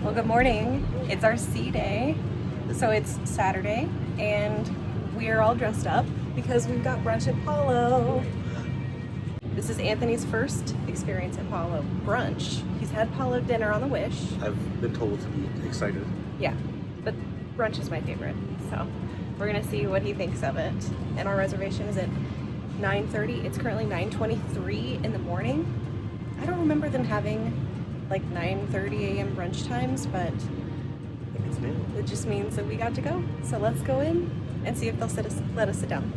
Well, good morning. It's our C day. So it's Saturday and we are all dressed up because we've got brunch at Palo. This is Anthony's first experience at Palo Brunch. He's had Palo dinner on the Wish. I've been told to be excited. Yeah, but brunch is my favorite. So we're gonna see what he thinks of it. And our reservation is at 9:30. It's currently 9:23 in the morning. I don't remember them having like 9:30 a.m. brunch times, but it just means that we got to go. So let's go in and see if they'll let us sit down.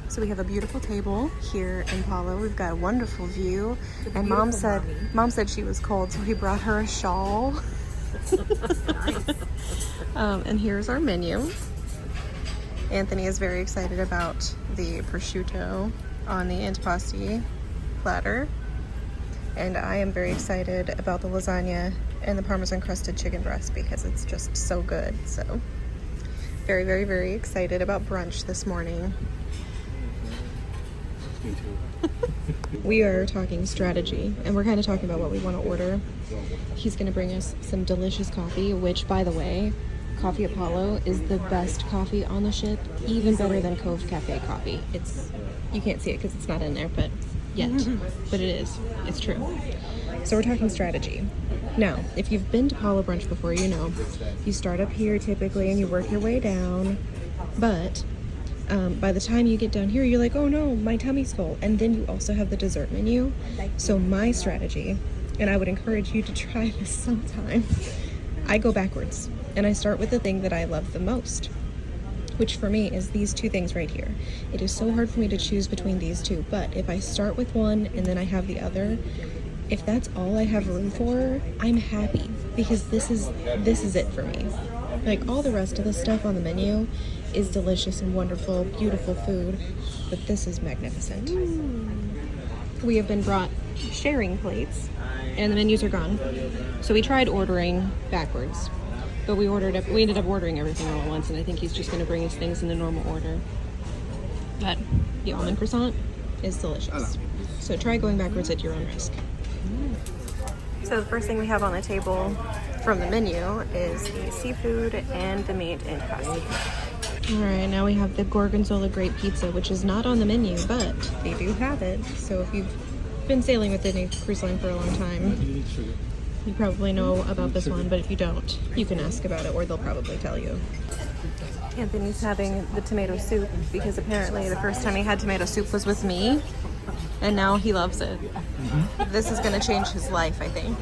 So we have a beautiful table here in Palo. We've got a wonderful view. And mom said she was cold, so he brought her a shawl. And here's our menu. Anthony is very excited about the prosciutto on the antipasti platter. And I am very excited about the lasagna and the Parmesan crusted chicken breast because it's just so good. So very, very, very excited about brunch this morning. Me too. We are talking strategy and we're kind of talking about what we want to order. He's going to bring us some delicious coffee, which, by the way, Coffee Apollo is the best coffee on the ship, even better than Cove Cafe coffee. You can't see it because it's not in there, but it is. It's true. So we're talking strategy. Now, if you've been to Palo Brunch before, you know, you start up here typically and you work your way down, but by the time you get down here, you're like, oh no, my tummy's full. And then you also have the dessert menu. So my strategy, and I would encourage you to try this sometime, I go backwards and I start with the thing that I love the most, which for me is these two things right here. It is so hard for me to choose between these two, but if I start with one and then I have the other, if that's all I have room for, I'm happy because this is it for me. Like, all the rest of the stuff on the menu is delicious and wonderful, beautiful food, but this is magnificent. We have been brought sharing plates and the menus are gone. So we tried ordering backwards, but we ended up ordering everything all at once, and I think he's just going to bring us things in the normal order. But the almond croissant is delicious. So try going backwards at your own risk. So the first thing we have on the table from the menu is the seafood and the meat and pasta. Alright, now we have the Gorgonzola Great Pizza, which is not on the menu, but they do have it. So if you've been sailing with the cruise line for a long time, you probably know about this one, but if you don't, you can ask about it or they'll probably tell you. Anthony's having the tomato soup because apparently the first time he had tomato soup was with me, and now he loves it. This is going to change his life, I think.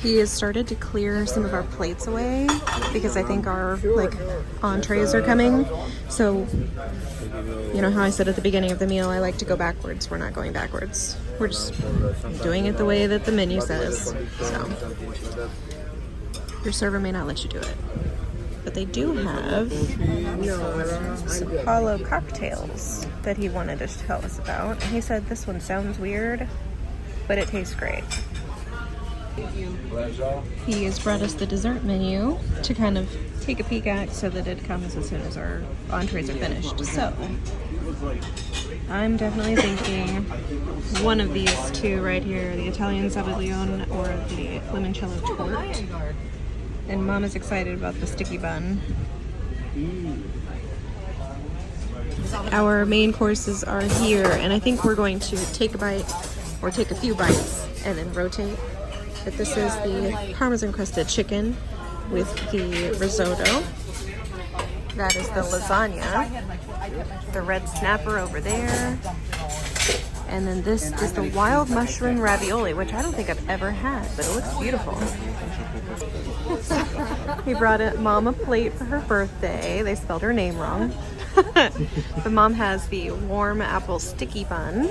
He has started to clear some of our plates away because I think our entrees are coming. So, you know how I said at the beginning of the meal, I like to go backwards. We're not going backwards. We're just doing it the way that the menu says. So, your server may not let you do it. But they do have some Palo cocktails that he wanted to tell us about. And he said this one sounds weird, but it tastes great. He has brought us the dessert menu to kind of take a peek at so that it comes as soon as our entrees are finished. So, I'm definitely thinking one of these two right here, the Italian Zabaione or the limoncello torte. And Mom is excited about the sticky bun. Our main courses are here, and I think we're going to take a bite or take a few bites and then rotate. But this is the Parmesan crusted chicken with the risotto. That is the lasagna. The red snapper over there. And then this is the wild mushroom ravioli, which I don't think I've ever had, but it looks beautiful. We brought Mom a plate for her birthday. They spelled her name wrong. But Mom has the warm apple sticky bun.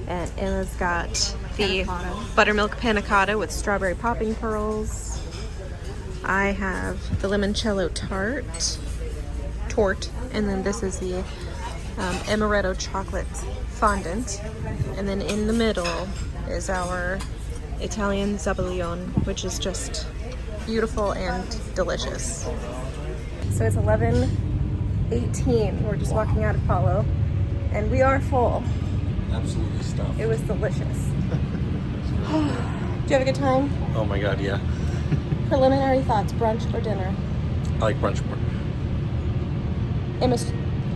And Emma's got the buttermilk panna cotta with strawberry popping pearls. I have the limoncello torte, and then this is the amaretto chocolate fondant. And then in the middle is our Italian Zabaione, which is just beautiful and delicious. So it's 11:18. We're just walking out of Palo, and we are full. Absolutely stuffed. It was delicious. Do you have a good time? Oh my god, yeah. Preliminary thoughts, brunch or dinner? I like brunch more. Emma's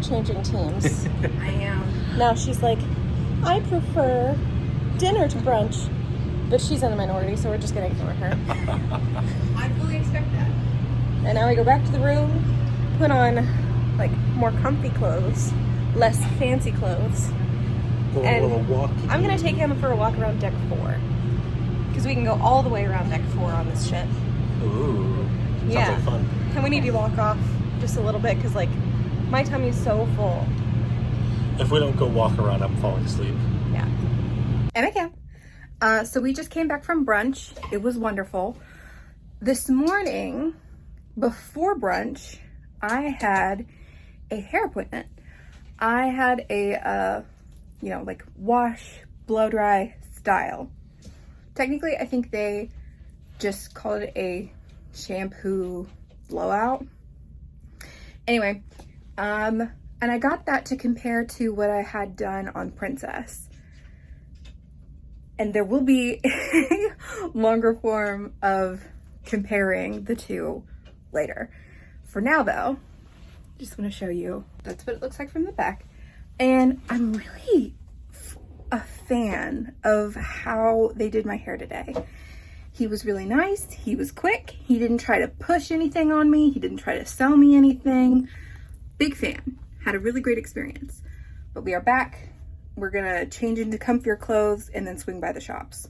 changing teams. I am. Now she's like, I prefer dinner to brunch. But she's in the minority, so we're just gonna ignore her. I fully expect that. And now we go back to the room, put on like more comfy clothes, less fancy clothes. Go a And little walk. I'm gonna take him for a walk around deck 4. Because we can go all the way around deck 4 on this ship. Ooh. Sounds Yeah. like fun. And we need to walk off just a little bit because like my tummy's so full. If we don't go walk around, I'm falling asleep. Yeah. And I can. So we just came back from brunch. It was wonderful. This morning, before brunch, I had a hair appointment. I had a, like wash, blow dry style. Technically, I think they just called it a shampoo blowout. Anyway, and I got that to compare to what I had done on Princess. And there will be a longer form of comparing the two later. For now though, just want to show you, that's what it looks like from the back. And I'm really a fan of how they did my hair today. He was really nice, he was quick, he didn't try to push anything on me, he didn't try to sell me anything. Big fan, had a really great experience. But we are back. We're gonna change into comfier clothes and then swing by the shops.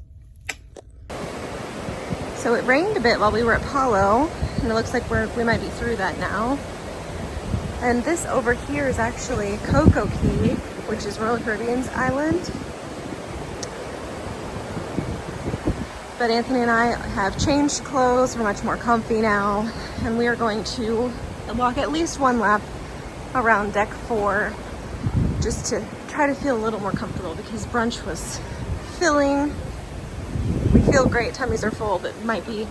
So it rained a bit while we were at Palo, and it looks like we might be through that now. And this over here is actually Coco Key, which is Royal Caribbean's island. But Anthony and I have changed clothes, we're much more comfy now, and we are going to walk at least one lap around deck 4 just to try to feel a little more comfortable because brunch was filling. We feel great, tummies are full, but might be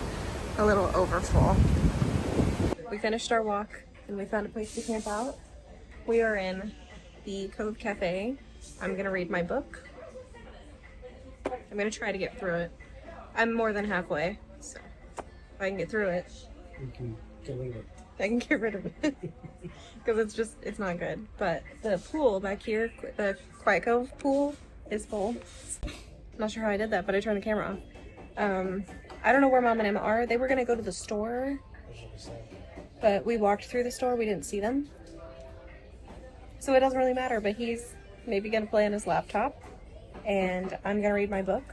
a little over full. We finished our walk and we found a place to camp out. We are in the Cove Cafe. I'm gonna read my book. I'm gonna try to get through it. I'm more than halfway, so if I can get through it, You can get rid of it. I can get rid of it. Because it's not good. But the pool back here, the Quiet Cove pool, is full. Not sure how I did that, but I turned the camera off. I don't know where Mom and Emma are. They were gonna go to the store, but we walked through the store, we didn't see them. So it doesn't really matter, but he's maybe gonna play on his laptop, and I'm gonna read my book.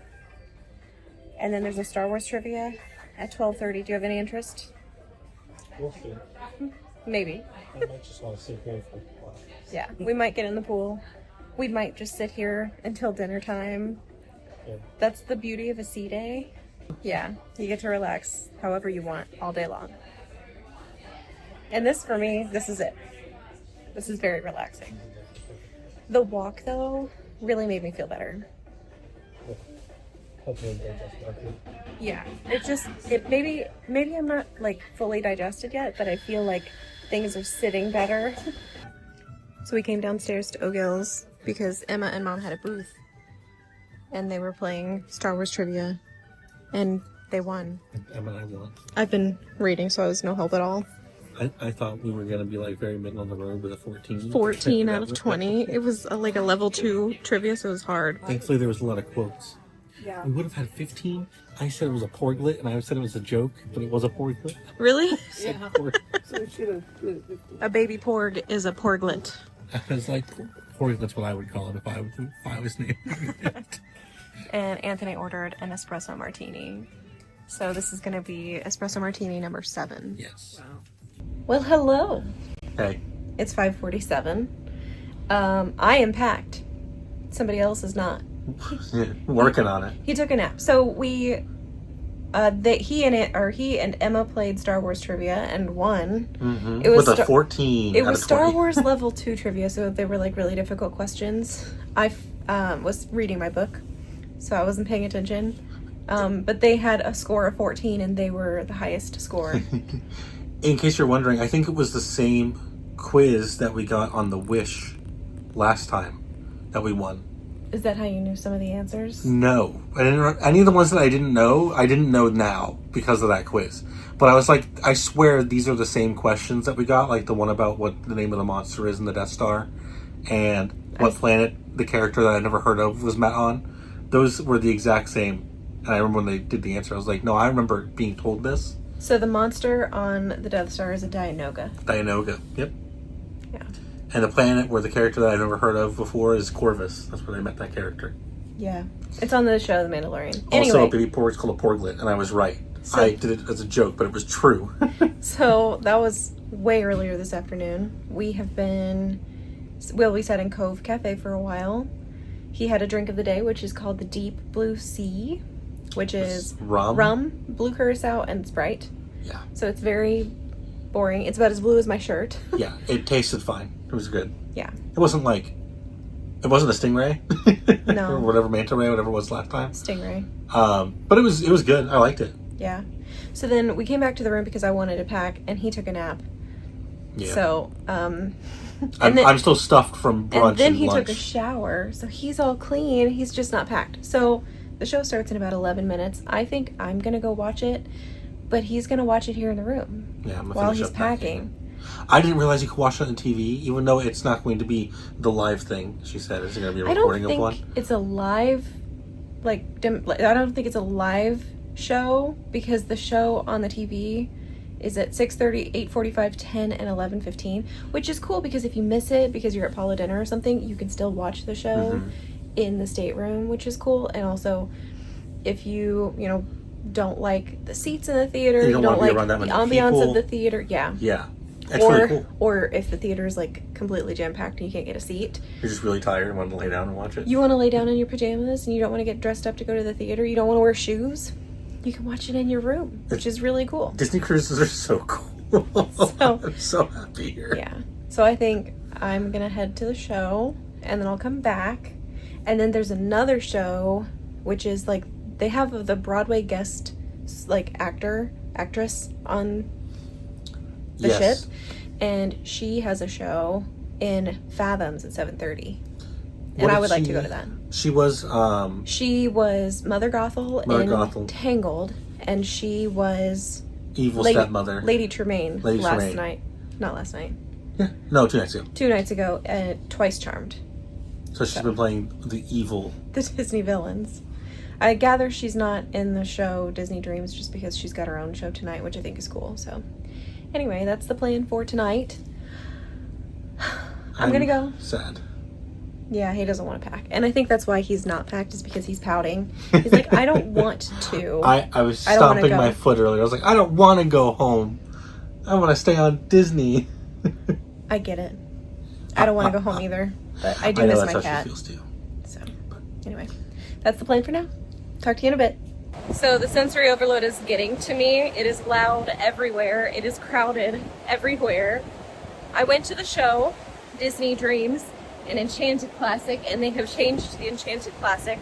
And then there's a Star Wars trivia at 12:30. Do you have any interest? We'll see. Maybe. I might just want to sit here for a while. Yeah, we might get in the pool. We might just sit here until dinner time. Yeah. That's the beauty of a sea day. Yeah, you get to relax however you want all day long. And this, for me, this is it. This is very relaxing. The walk, though, really made me feel better. Yeah, maybe I'm not like fully digested yet, but I feel like things are sitting better. So we came downstairs to O'Gill's because Emma and Mom had a booth and they were playing Star Wars trivia and they won. Emma and I won. I've been reading, so I was no help at all. I thought we were going to be like very middle of the road with a 14. 14 out of 20. It was like a level 2 trivia, so it was hard. Thankfully, there was a lot of quotes. Yeah. We would have had 15. I said it was a porglet, and I said it was a joke, but it was a porglet. Really? Yeah. A baby porg is a porglet. I was like, porglet's what I would call it if I was named it. And Anthony ordered an espresso martini. So this is going to be espresso martini number 7. Yes. Well, hello. Hey. It's 5:47. I am packed. Somebody else is not. Working on it. He took a nap. So he and Emma played Star Wars trivia and won. Mm-hmm. It was with a 14. It out was of Star 20. Wars level 2 trivia, so they were like really difficult questions. I was reading my book, so I wasn't paying attention. But they had a score of 14, and they were the highest score. In case you're wondering, I think it was the same quiz that we got on the Wish last time that we won. Is that how you knew some of the answers? No. I didn't, any of the ones that I didn't know now because of that quiz. But I was like, I swear these are the same questions that we got, like the one about what the name of the monster is in the Death Star, and what planet the character that I never heard of was met on. Those were the exact same. And I remember when they did the answer, I was like, no, I remember being told this. So the monster on the Death Star is a Dianoga. Dianoga, yep. Yeah. And the planet where the character that I've never heard of before is Corvus. That's where they met that character. Yeah. It's on the show The Mandalorian. Also, Anyway. a baby porg is called a porglet, and I was right. So, I did it as a joke, but it was true. So that was way earlier this afternoon. We sat in Cove Cafe for a while. He had a drink of the day, which is called the Deep Blue Sea, which is rum, blue curacao, and Sprite. Yeah. So it's very boring. It's about as blue as my shirt. Yeah, it tasted fine. It was good. Yeah. It wasn't a stingray. No. Or whatever, manta ray, whatever it was last time. Stingray. But it was good. I liked it. Yeah. So then we came back to the room because I wanted to pack, and he took a nap. Yeah. So, I'm still stuffed from brunch and then he lunch. took a shower, so he's all clean. He's just not packed. So the show starts in about 11 minutes. I think I'm gonna go watch it, but he's gonna watch it here in the room. Yeah, while he's packing. I didn't realize you could watch it on TV, even though it's not going to be the live thing. She said, "Is it going to be a recording of one?" I don't think it's a live, I don't think it's a live show because the show on the TV is at 6:30, 8:45, 10, and 11:15, which is cool because if you miss it because you're at Palo dinner or something, you can still watch the show in the stateroom, which is cool. And also, if you don't like the seats in the theater, you don't like the ambiance of the theater, yeah. That's really cool. Or if the theater is completely jam-packed and you can't get a seat. You're just really tired and want to lay down and watch it. You want to lay down in your pajamas and you don't want to get dressed up to go to the theater. You don't want to wear shoes. You can watch it in your room, which is really cool. Disney cruises are so cool. So, I'm so happy here. Yeah. So I think I'm going to head to the show and then I'll come back. And then there's another show, which is they have the Broadway guest actress on the ship, and she has a show in Fathoms at 7:30, and I would like to go to that. She was Mother Gothel in Tangled, and she was evil stepmother Lady Tremaine not last night. Yeah, no, 2 nights ago. 2 nights ago, and Twice Charmed. So she's been playing the Disney villains. I gather she's not in the show Disney Dreams just because she's got her own show tonight, which I think is cool. So anyway, that's the plan for tonight. I'm gonna go. Sad. Yeah, he doesn't want to pack. And I think that's why he's not packed is because he's pouting. He's like, I don't want to. I was stomping my foot earlier. I was like, I don't want to go home. I want to stay on Disney. I get it. I don't want to go home either. But I do miss my cat. How she feels too. So, anyway, that's the plan for now. Talk to you in a bit. So the sensory overload is getting to me. It is loud everywhere. It is crowded everywhere. I went to the show, Disney Dreams, an Enchanted Classic, and they have changed the Enchanted Classic.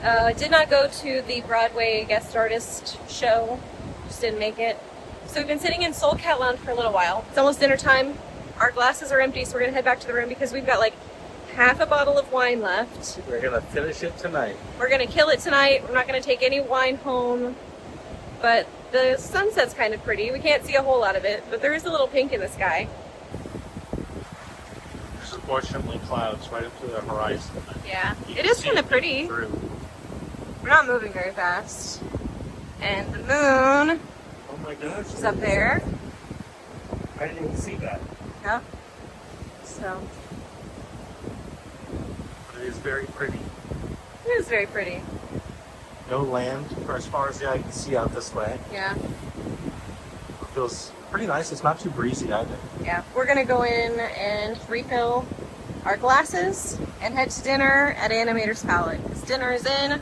I did not go to the Broadway guest artist show. Just didn't make it. So we've been sitting in Soul Cat Lounge for a little while. It's almost dinner time. Our glasses are empty, so we're going to head back to the room because we've got half a bottle of wine left. We're going to finish it tonight. We're going to kill it tonight. We're not going to take any wine home. But the sunset's kind of pretty. We can't see a whole lot of it, but there is a little pink in the sky. There's unfortunately clouds right up to the horizon. Yeah, it is kind of pretty. We're not moving very fast. And the moon my gosh. It's up there. I didn't even see that. Yeah. So. It is very pretty. It is very pretty. No land for as far as the eye can see out this way. Yeah. It feels pretty nice. It's not too breezy either. Yeah. We're going to go in and refill our glasses and head to dinner at Animator's Palate. Because dinner is in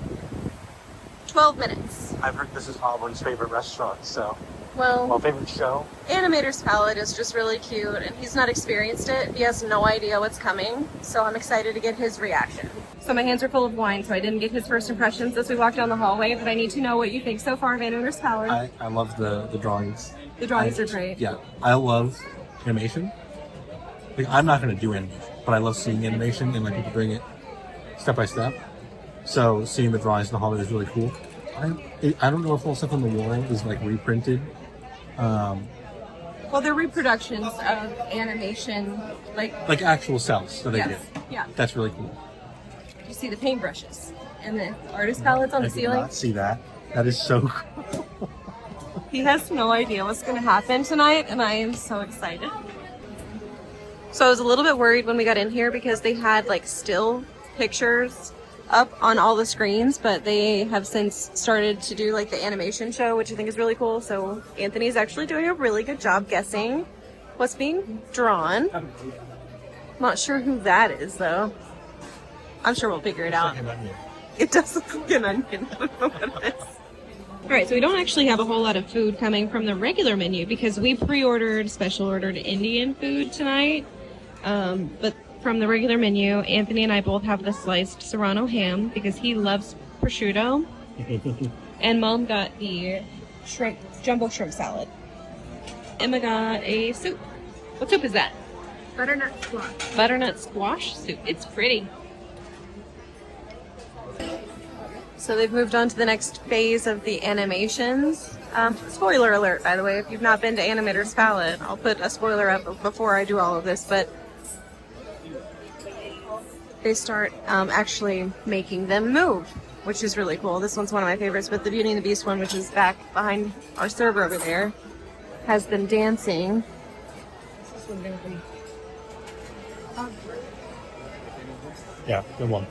12 minutes. I've heard this is Auburn's favorite restaurant, so. Well, favorite show. Animator's Palate is just really cute, and he's not experienced it. He has no idea what's coming, so I'm excited to get his reaction. So my hands are full of wine, so I didn't get his first impressions as we walked down the hallway, but I need to know what you think so far of Animator's Palate. I love the drawings. The drawings are great. Yeah, I love animation. I'm not going to do animation. but I love seeing animation and like people bring it step by step. So seeing the drawings in the hallway is really cool. I don't know if all stuff on the wall is like reprinted. Well, they're reproductions of animation, Like actual cells that they did. Yeah. That's really cool. You see the paintbrushes and the artist palettes on the I did ceiling. not see that. That is so cool. He has no idea what's going to happen tonight, and I am so excited. So I was a little bit worried when we got in here because they had like still pictures up on all the screens, but they have since started to do like the animation show, which I think is really cool. So Anthony's actually doing a really good job guessing what's being drawn. I'm not sure who that is though. I'm sure we'll figure it out. It does look like an onion. I don't know what it is. All right, so we don't actually have a whole lot of food coming from the regular menu because we pre-ordered, special ordered Indian food tonight. But from the regular menu, Anthony and I both have the sliced serrano ham because he loves prosciutto. And Mom got the jumbo shrimp salad. Emma got a soup. What soup is that? Butternut squash. Butternut squash soup. It's pretty. So they've moved on to the next phase of the animations. Spoiler alert, by the way, if you've not been to Animator's Palate, I'll put a spoiler up before I do all of this, but they start actually making them move, which is really cool. This one's one of my favorites, but the Beauty and the Beast one, which is back behind our server over there, has them dancing. Yeah, good one.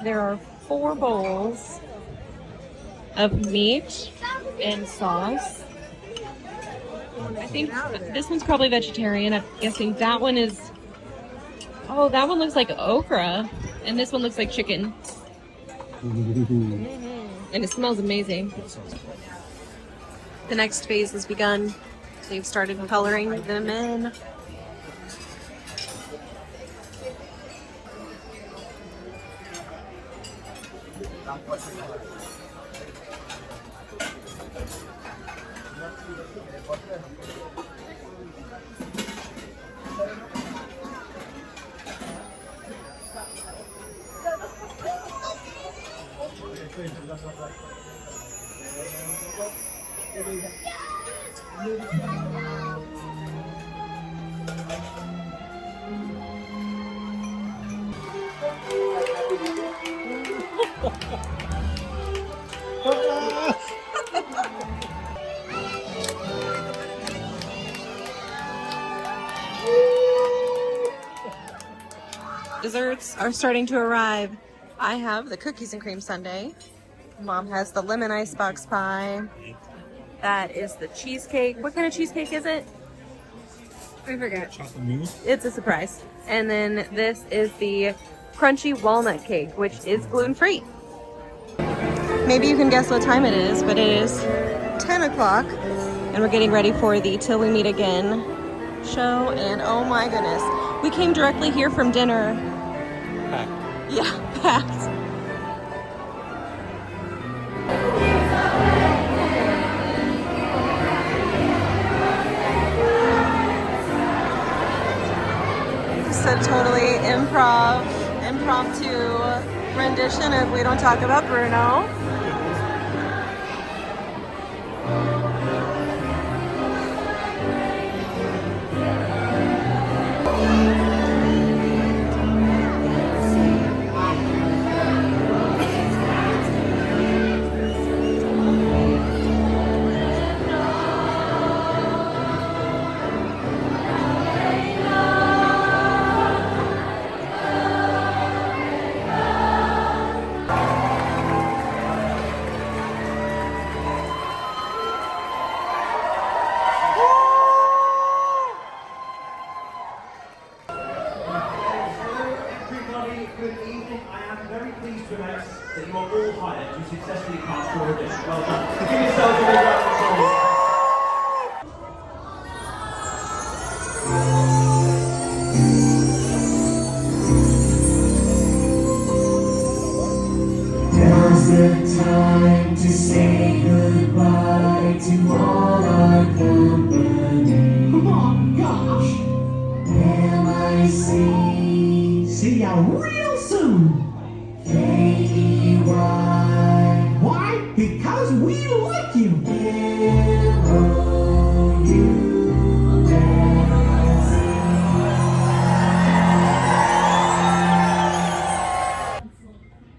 There are 4 bowls of meat and sauce. I think this one's probably vegetarian. I'm guessing that one is... Oh, that one looks like okra. And this one looks like chicken. And it smells amazing. The next phase has begun. They've started coloring them in. Desserts are starting to arrive. I have the cookies and cream sundae. Mom has the lemon icebox pie. That is the cheesecake. What kind of cheesecake is it? I forget. Chocolate mousse? It's a surprise. And then this is the crunchy walnut cake, which is gluten-free. Maybe you can guess what time it is, but it is 10 o'clock. And we're getting ready for the Till We Meet Again show. And oh my goodness, we came directly here from dinner. Packed. Yeah, packed. Just a totally impromptu rendition of We Don't Talk About Bruno. Good evening. I am very pleased to announce that you are all hired to successfully pass through audition. Well done. Give yourselves a big round of applause. Now's the time to say goodbye to all our company. Oh gosh! M-I-C. See ya real soon. K-E-Y. Why? Because we like you.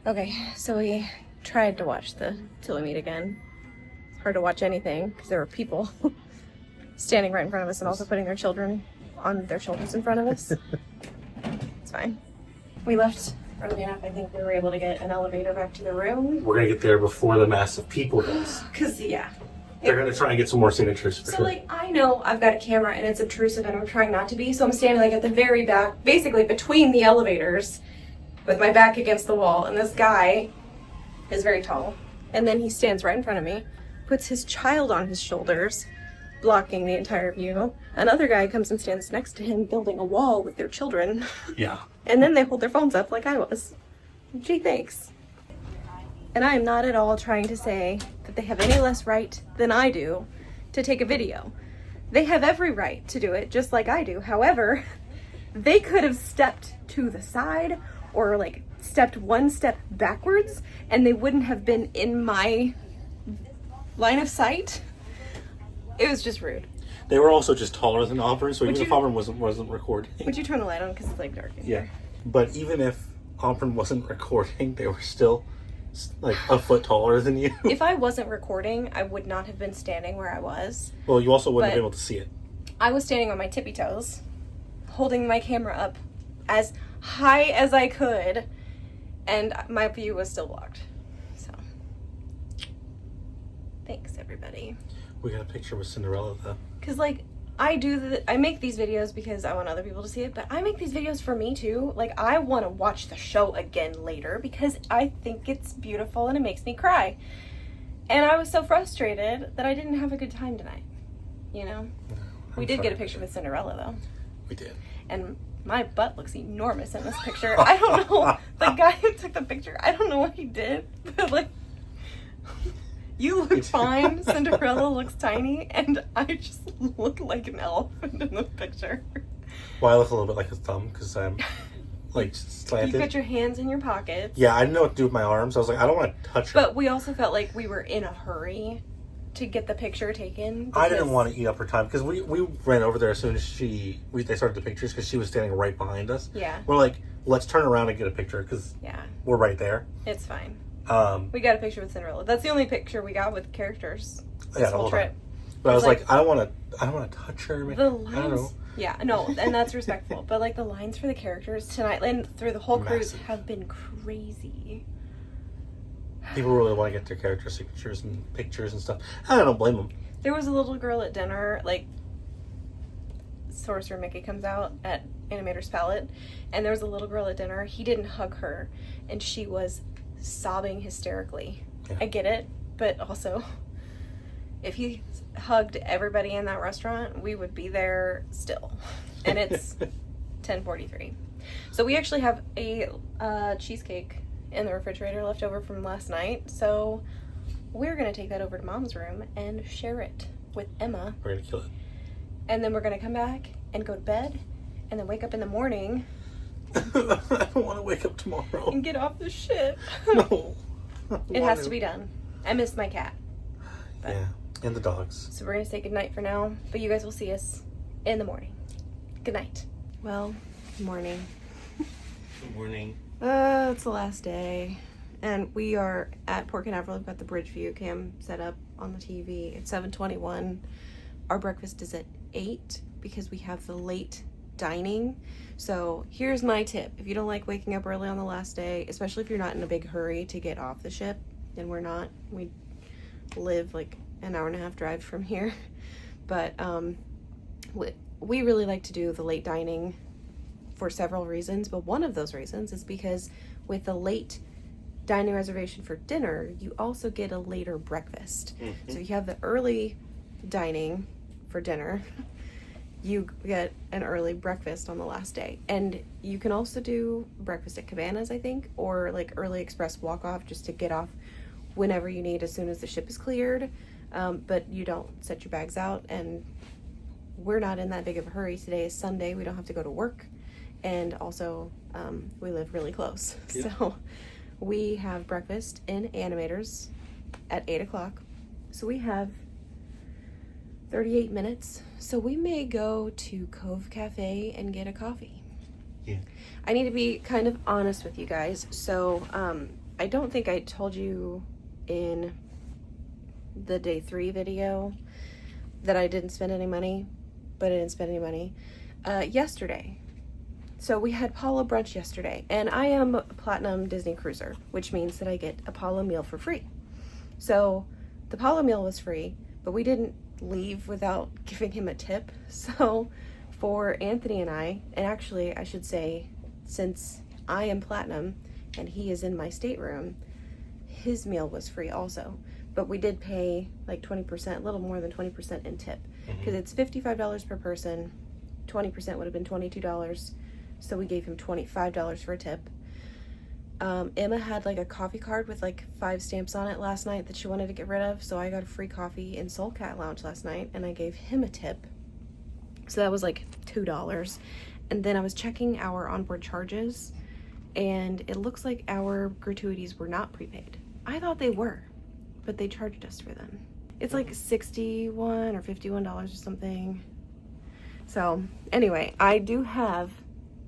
Okay, so we tried to watch the Till We Meet Again. It's hard to watch anything because there were people standing right in front of us and also putting their children on their shoulders in front of us. It's fine. We left early enough. I think we were able to get an elevator back to the room. We're gonna get there before the mass of people does. Cause yeah. They're gonna try and get some more signatures for So sure. like I know I've got a camera and it's obtrusive and I'm trying not to be, so I'm standing like at the very back, basically between the elevators, with my back against the wall, and this guy is very tall. And then he stands right in front of me, puts his child on his shoulders, blocking the entire view. Another guy comes and stands next to him, building a wall with their children. Yeah. And then they hold their phones up like I was. Gee, thanks. And I am not at all trying to say that they have any less right than I do to take a video. They have every right to do it, just like I do. However, they could have stepped to the side or like stepped one step backwards and they wouldn't have been in my line of sight. It was just rude. They were also just taller than Auburn, so Would even if you- Auburn wasn't recording. Would you turn the light on because it's like dark in Yeah. here? But even if Auburn wasn't recording, they were still like a foot taller than you. If I wasn't recording, I would not have been standing where I was. Well, you also wouldn't have But- been able to see it. I was standing on my tippy toes, holding my camera up as high as I could, and my view was still blocked. So, thanks everybody. We got a picture with Cinderella though. Cause like I make these videos because I want other people to see it, but I make these videos for me too. Like I want to watch the show again later because I think it's beautiful and it makes me cry. And I was so frustrated that I didn't have a good time tonight. You know, we did get a picture with Cinderella though. We did. And my butt looks enormous in this picture. I don't know. The guy who took the picture, I don't know what he did, but like, you look fine. Cinderella looks tiny, and I just look like an elephant in the picture. Well, I look a little bit like a thumb because I'm like slanted. You got your hands in your pockets. Yeah, I didn't know what to do with my arms. I was like, I don't want to touch her. But we also felt like we were in a hurry to get the picture taken. I didn't because- want to eat up her time because we ran over there as soon as they started the pictures because she was standing right behind us. Yeah. We're like, let's turn around and get a picture because Yeah, we're right there. it's fine. Um, We got a picture with Cinderella. That's the only picture we got with characters this Yeah, the whole whole trip. time. but I was like- like, I don't want to touch her. The I don't know. lines, yeah, no, and that's respectful. But like the lines for the characters tonight and through the whole cruise Massive. have been crazy. People really want to get their character signatures and pictures and stuff. I don't blame them. There was a little girl at dinner, like Sorcerer Mickey comes out at Animator's Palate, and there was a little girl at dinner. He didn't hug her, and she was sobbing hysterically. Yeah. I get it, but also, if he hugged everybody in that restaurant, we would be there still. And it's 10:43. So we actually have a cheesecake in the refrigerator left over from last night. So we're going to take that over to Mom's room and share it with Emma. We're gonna kill it. And then we're going to come back and go to bed and then wake up in the morning I don't want to wake up tomorrow. and get off the shit. No. It has to be done. I miss my cat. Yeah, and the dogs. So we're going to say goodnight for now, but you guys will see us in the morning. Good night. Well, good morning. Good morning. It's the last day. And we are at Port Canaveral. We've got the bridge view cam set up on the TV. It's 7:21. Our breakfast is at 8 because we have the late dining. So here's my tip. If you don't like waking up early on the last day, especially if you're not in a big hurry to get off the ship, and we're not, we live like an hour and a half drive from here. But we really like to do the late dining for several reasons, but one of those reasons is because with the late dining reservation for dinner, you also get a later breakfast. So you have the early dining for dinner, you get an early breakfast on the last day. And you can also do breakfast at Cabanas, I think, or like early express walk off just to get off whenever you need as soon as the ship is cleared. But you don't set your bags out, and we're not in that big of a hurry. Today is Sunday. We don't have to go to work. And also, we live really close. Yeah. So we have breakfast in Animators at 8 o'clock. So we have 38 minutes. So we may go to Cove Cafe and get a coffee. Yeah. I need to be kind of honest with you guys. So I don't think I told you in the day 3 video that I didn't spend any money, but I didn't spend any money yesterday. So we had Palo Brunch yesterday, and I am a Platinum Disney Cruiser, which means that I get a Palo meal for free. So the Palo meal was free, but we didn't leave without giving him a tip. So for Anthony and I, and actually I should say, since I am Platinum and he is in my stateroom, his meal was free also. But we did pay like 20%, a little more than 20% in tip, because it's $55 per person. 20% would have been $22. So we gave him $25 for a tip. Emma had like a coffee card with like 5 stamps on it last night that she wanted to get rid of. So I got a free coffee in Soul Cat Lounge last night, and I gave him a tip. So that was like $2. And then I was checking our onboard charges, and it looks like our gratuities were not prepaid. I thought they were, but they charged us for them. It's like $61 or $51 or something. So anyway, I do have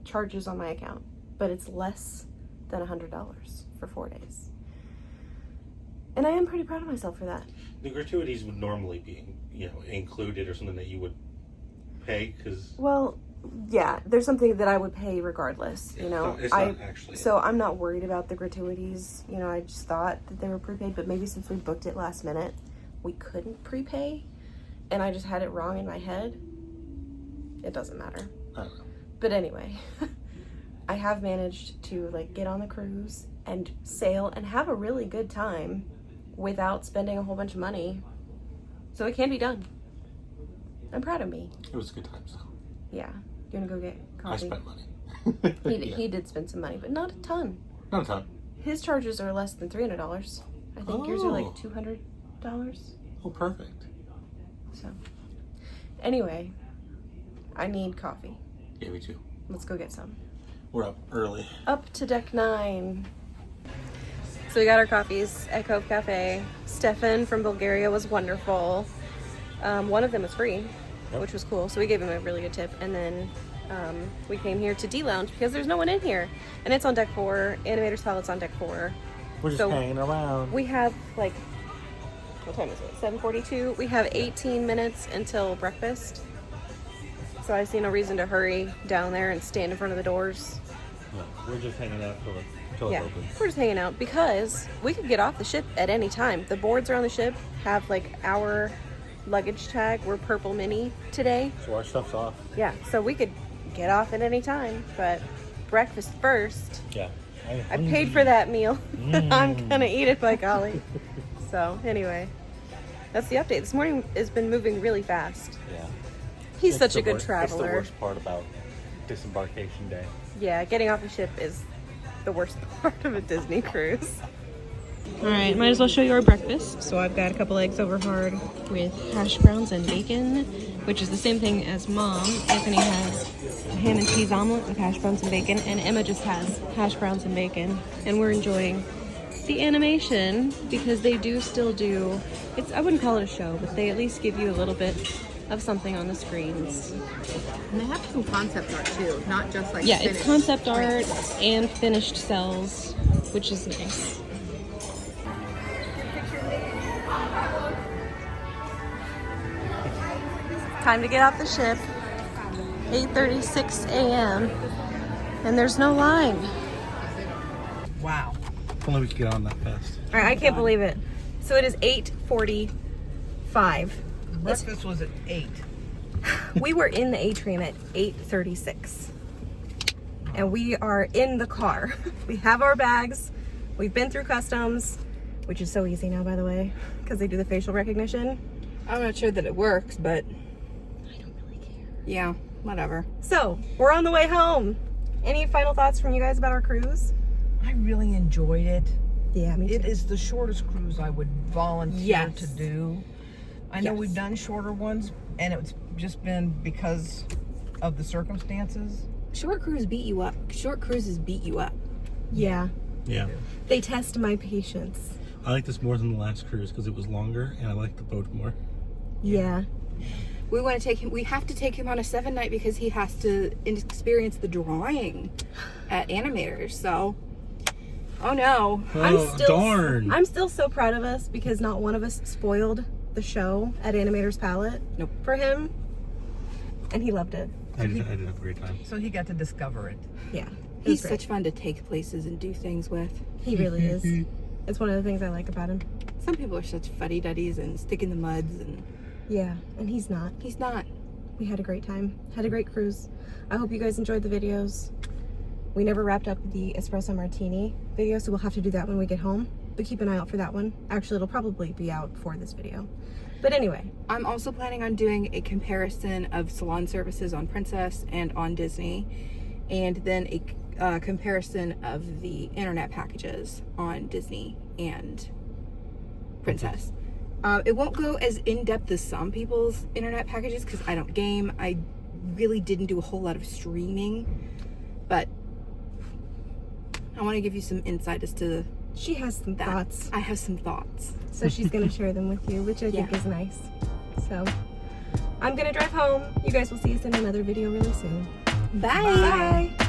charges on my account, but it's less than $100 for 4 days. And I am pretty proud of myself for that. The gratuities would normally be, included or something that you would pay, because... Well, yeah, there's something that I would pay regardless, It's not actually. So I'm not worried about the gratuities. I just thought that they were prepaid, but maybe since we booked it last minute, we couldn't prepay, and I just had it wrong in my head. It doesn't matter. I don't know. But anyway, I have managed to like get on the cruise and sail and have a really good time without spending a whole bunch of money. So it can be done. I'm proud of me. It was a good time, so. Yeah. You want to go get coffee? I spent money. He did spend some money, but not a ton. Not a ton. His charges are less than $300. I think yours are like Oh. $200. Oh, perfect. So anyway, I need coffee. Yeah, me too. Let's go get some. We're up early. Up to deck 9. So we got our coffees at Cove Cafe. Stefan from Bulgaria was wonderful. One of them was free, which was cool. So we gave him a really good tip. And then we came here to D Lounge because there's no one in here. And it's on deck 4. Animator's Palate's on deck 4. We're just So hanging around. We have like, what time is it? 7:42. We have 18 minutes until breakfast. So I see no reason to hurry down there and stand in front of the doors. No, we're just hanging out until Yeah, it's open. we're just hanging out because we could get off the ship at any time. The boards are on the ship, have like our luggage tag. We're Purple Mini today. So our stuff's off. Yeah, so we could get off at any time, but breakfast first. Yeah. I paid for that meal. I'm gonna eat it by golly. So anyway, that's the update. This morning has been moving really fast. Yeah. He's It's such the a good worst- traveler. It's the worst part about Disembarkation Day. Yeah, getting off the ship is the worst part of a Disney cruise. All right, might as well show you our breakfast. So I've got a couple eggs over hard with hash browns and bacon, which is the same thing as Mom. Anthony has a ham and cheese omelet with hash browns and bacon, and Emma just has hash browns and bacon. And we're enjoying the animation because they do still do, I wouldn't call it a show, but they at least give you a little bit of something on the screens. And they have some concept art too, not just like Yeah, finished it's concept art prints. and finished cells, which is nice. Time to get off the ship. 8:36 a.m. and there's no line. Wow. If only we could get on that fast. All right, I can't believe it. So it is 8:45. Breakfast was at 8. We were in the atrium at 8:36. And we are in the car. We have our bags. We've been through customs, which is so easy now, by the way, because they do the facial recognition. I'm not sure that it works, but I don't really care. Yeah, whatever. So, we're on the way home. Any final thoughts from you guys about our cruise? I really enjoyed it. Yeah, me too. It is the shortest cruise I would volunteer Yes. to do. I know Yes. we've done shorter ones, and it's just been because of the circumstances. Short cruises beat you up. Short cruises beat you up. Yeah. Yeah. They test my patience. I like this more than the last cruise because it was longer and I like the boat more. Yeah. We want to take him. We have to take him on a 7-night because he has to experience the drawing at Animator. So, oh no. Oh, darn. I'm still so proud of us because not one of us spoiled the show at Animator's Palate. Nope. For him. And he loved it. I did have a great time. So he got to discover it. Yeah. He's such fun to take places and do things with. He really is. It's one of the things I like about him. Some people are such fuddy-duddies and stick in the muds, and Yeah, and he's not. he's not. We had a great time. Had a great cruise. I hope you guys enjoyed the videos. We never wrapped up the espresso martini video, so we'll have to do that when we get home. But keep an eye out for that one. Actually, it'll probably be out for this video. But anyway, I'm also planning on doing a comparison of salon services on Princess and on Disney, and then a comparison of the internet packages on Disney and Princess. It won't go as in-depth as some people's internet packages because I don't game. I really didn't do a whole lot of streaming, but I want to give you some insight as to she has some that. thoughts. I have some thoughts. So she's going to share them with you, which I think Yeah. is nice. So I'm going to drive home. You guys will see us in another video really soon. Bye. Bye.